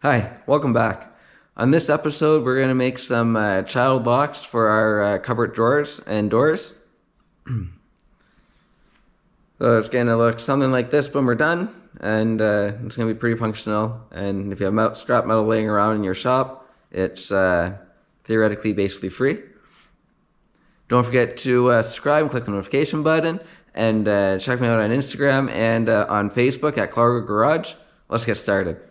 Hi, welcome back. On this episode, we're going to make some child locks for our cupboard drawers and doors. So it's going to look something like this when we're done, and it's going to be pretty functional. And if you have scrap metal laying around in your shop, it's theoretically basically free. Don't forget to subscribe and click the notification button, and check me out on Instagram and on Facebook at Clargo Garage. Let's get started.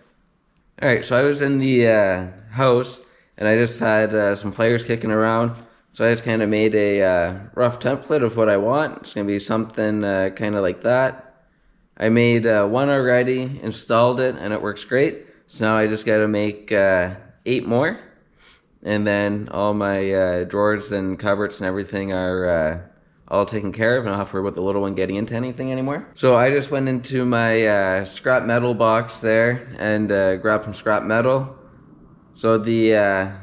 All right, so I was in the house, and I just had some pliers kicking around. So I just kind of made a rough template of what I want. It's going to be something kind of like that. I made one already, installed it, and it works great. So now I just got to make 8 more. And then all my drawers and cupboards and everything are all taken care of, and I don't have to worry about the little one getting into anything anymore. So I just went into my scrap metal box there and grabbed some scrap metal. So the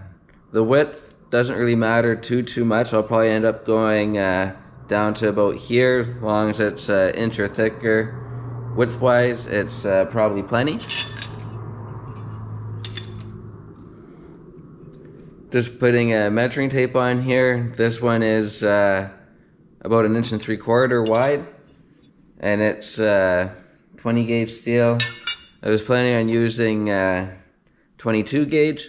width doesn't really matter too much. I'll probably end up going down to about here, as long as it's an inch or thicker. Width-wise, it's probably plenty. Just putting a measuring tape on here. This one is about 1 3/4 inches wide, and it's 20 gauge steel. I was planning on using 22 gauge,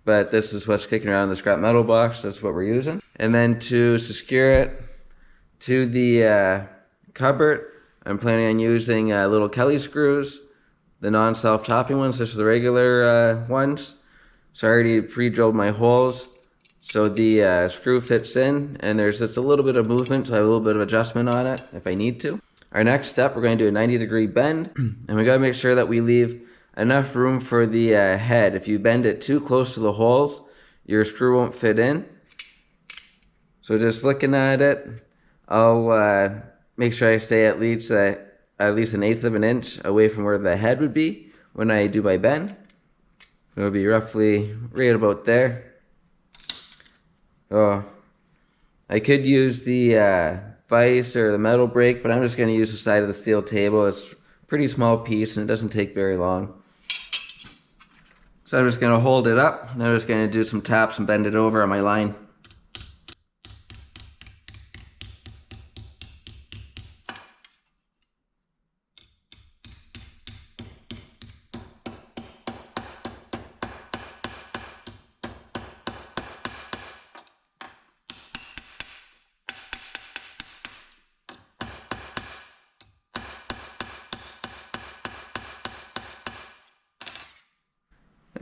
but this is what's kicking around in the scrap metal box. That's what we're using. And then to secure it to the cupboard, I'm planning on using little Kelly screws, the non-self topping ones. This is the regular ones. So I already pre-drilled my holes, so the screw fits in, and there's just a little bit of movement, so I have a little bit of adjustment on it if I need to. Our next step, we're going to do a 90-degree bend, and we got to make sure that we leave enough room for the head. If you bend it too close to the holes, your screw won't fit in. So just looking at it, I'll make sure I stay at least 1/8 of an inch away from where the head would be when I do my bend. It'll be roughly right about there. Oh, I could use the vise or the metal brake, but I'm just going to use the side of the steel table. It's a pretty small piece and it doesn't take very long. So I'm just going to hold it up, and I'm just going to do some taps and bend it over on my line.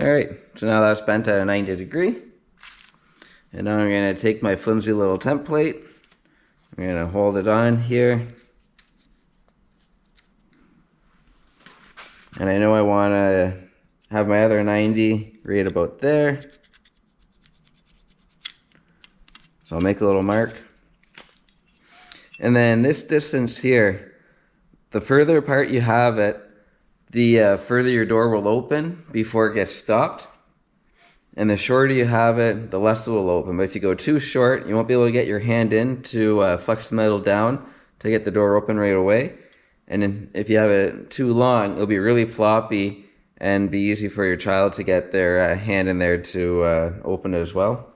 Alright, so now that's bent at a 90 degree. And now I'm going to take my flimsy little template. I'm going to hold it on here. And I know I want to have my other 90 right about there. So I'll make a little mark. And then this distance here, the further apart you have it, the further your door will open before it gets stopped. And the shorter you have it, the less it will open. But if you go too short, you won't be able to get your hand in to flex the metal down to get the door open right away. And then if you have it too long, it'll be really floppy and be easy for your child to get their hand in there to open it as well.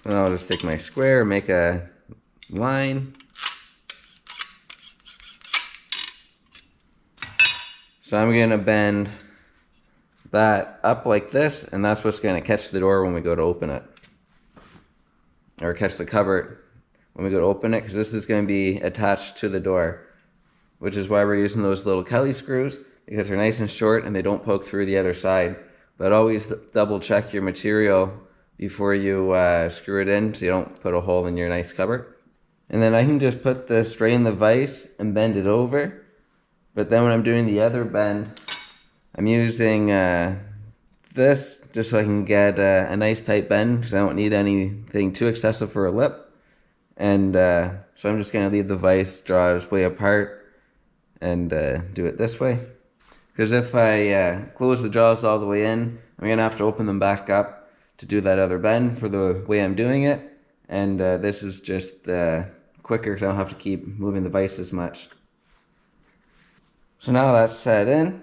And I'll just take my square, make a line. So I'm going to bend that up like this, and that's what's going to catch the door when we go to open it. Or catch the cupboard when we go to open it, because this is going to be attached to the door. Which is why we're using those little Kelly screws, because they're nice and short and they don't poke through the other side. But always double check your material before you screw it in, so you don't put a hole in your nice cupboard. And then I can just put the strain the vise and bend it over. But then when I'm doing the other bend, I'm using this just so I can get a nice tight bend, because I don't need anything too excessive for a lip. And so I'm just going to leave the vise draws way apart and do it this way. Because if I close the jaws all the way in, I'm going to have to open them back up to do that other bend for the way I'm doing it. And this is just quicker, because I don't have to keep moving the vise as much. So now that's set in.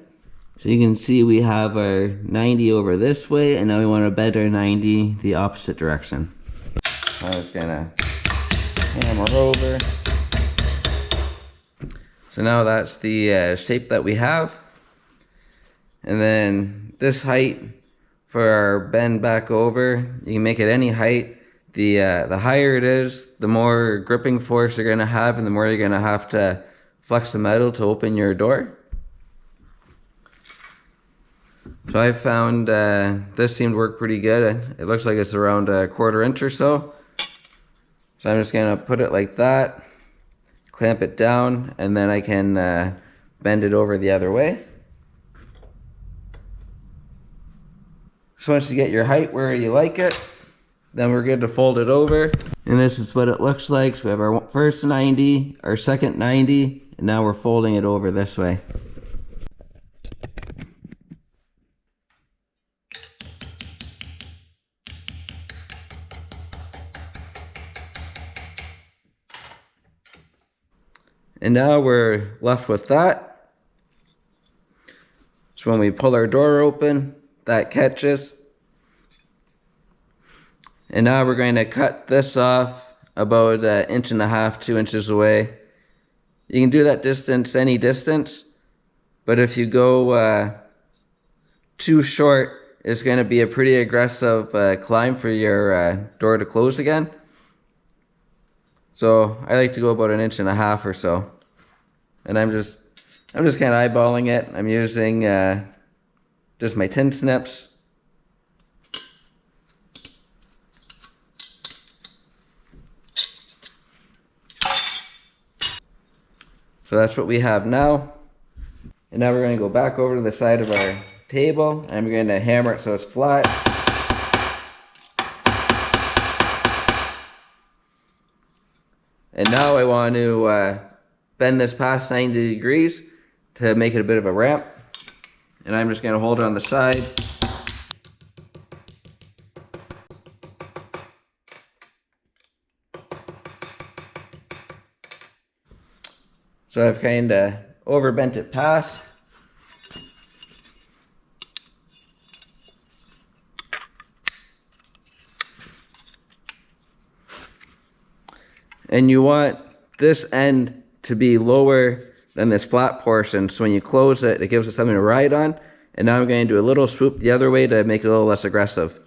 So you can see we have our 90 over this way, and now we want to bend our 90 the opposite direction. I'm just gonna hammer over. So now that's the shape that we have. And then this height for our bend back over, you can make it any height. The higher it is, the more gripping force you're gonna have, and the more you're gonna have to flex the metal to open your door. So I found this seemed to work pretty good. It looks like it's around a 1/4 inch or so. So I'm just gonna put it like that, clamp it down, and then I can bend it over the other way. So once you get your height where you like it, then we're good to fold it over. And this is what it looks like. So we have our first 90, our second 90, and now we're folding it over this way. And now we're left with that. So when we pull our door open, that catches. And now we're going to cut this off about 1.5 inches, 2 inches away. You can do that distance any distance, but if you go too short, it's going to be a pretty aggressive climb for your door to close again. So I like to go about 1.5 inches or so. And I'm just kind of eyeballing it. I'm using just my tin snips. So that's what we have now. And now we're going to go back over to the side of our table, and we're going to hammer it so it's flat. And now I want to bend this past 90 degrees to make it a bit of a ramp. And I'm just going to hold it on the side. So I've kind of overbent it past. And you want this end to be lower than this flat portion, so when you close it, it gives it something to ride on. And now I'm going to do a little swoop the other way to make it a little less aggressive.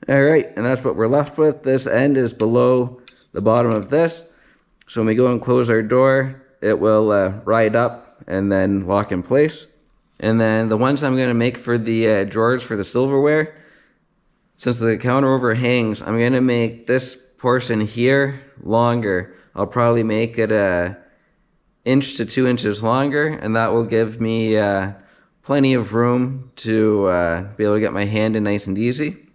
Alright, and that's what we're left with. This end is below the bottom of this. So when we go and close our door, it will ride up and then lock in place. And then the ones I'm going to make for the drawers for the silverware, since the counter overhangs, I'm going to make this portion here longer. I'll probably make it 1 inch to 2 inches longer, and that will give me plenty of room to be able to get my hand in nice and easy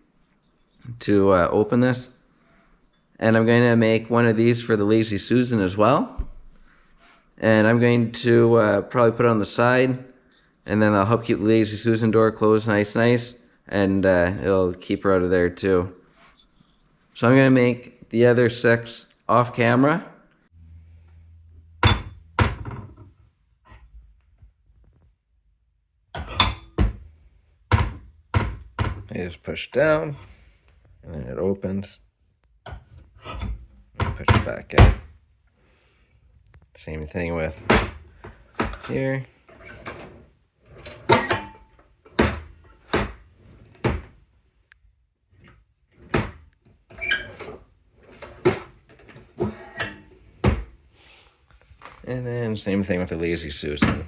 to open this. And I'm going to make one of these for the Lazy Susan as well. And I'm going to probably put it on the side, and then I'll help keep the Lazy Susan door closed nice, and it'll keep her out of there too. So I'm going to make the other 6 off camera. I just push down, and then it opens. Push it back in. Same thing with here. And then same thing with the Lazy Susan.